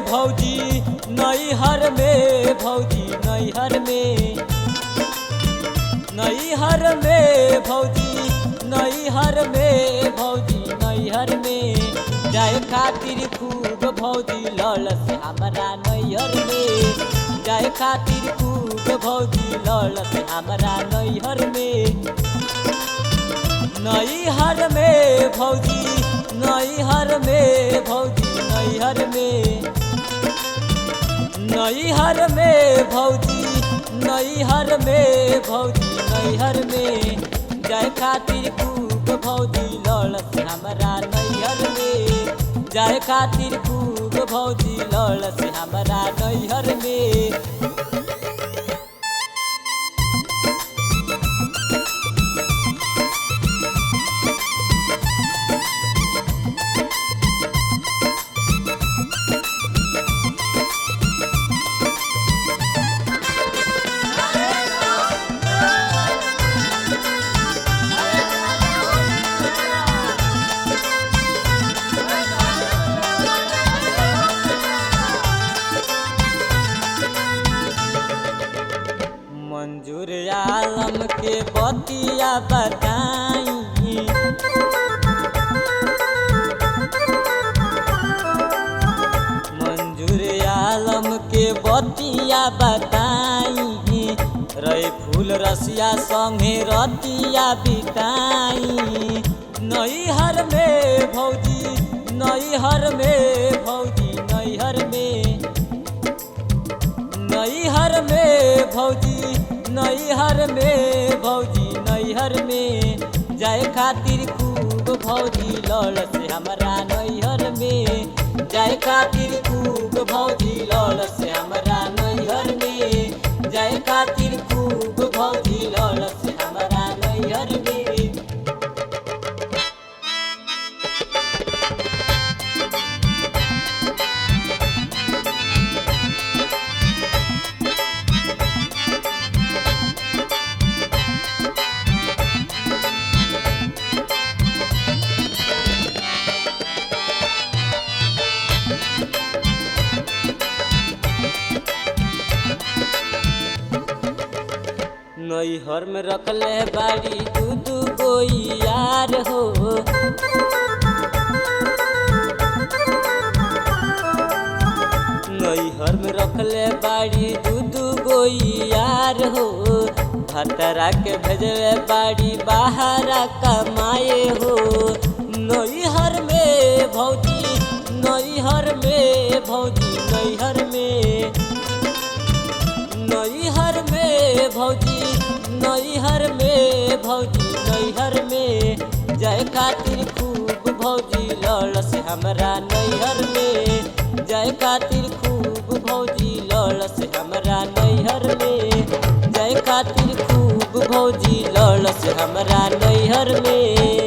भौजी नैहर में भौजी नैहर में नैहर में भौजी नैहर में भौजी नैहर में जाए खातिर खूब भौजी ललस हमरा नैहर में जाए खातिर खूब भौजी ललस हमरा नैहर में नैहर में भौजी नैहर में भौजी नैहर में नैहर में भौजी नैहर में भौजी नैहर में जाए खातिर खूब भौजी ललस हमरा नैहर में जाए खातिर खूब भौजी ललस हमरा नैहर में मंजूर आलम के बतिया बताई मंजूर आलम के बतिया बताई रहे फूल रसिया संगे रतिया बिताई नैहर में भौजी नैहर में भौजी नैहर में नैहर में भौजी नैहर में भौजी नैहर में जाए खातिर खूब भौजी ललस हमरा नैहर में जाए खातिर खूब भौजी ललस हमरा नैहर में जाए खातिर खूब भौजी ललस हमरा नैहर में नैहर में रखले बाड़ी दू गो यार हो नैहर में रखले बाड़ी दू गो यार हो भतरा के भेजले बाड़ी बाहरा कमाए हो नैहर में भौजी नैहर में भौजी नैहर में नैहर में भौजी नैहर में भौजी नैहर में जाए खातिर खूब भौजी ललस हमरा नैहर में जाए खातिर खूब भौजी ललस हमरा नैहर में जाए खातिर खूब भौजी ललस हमरा नैहर में।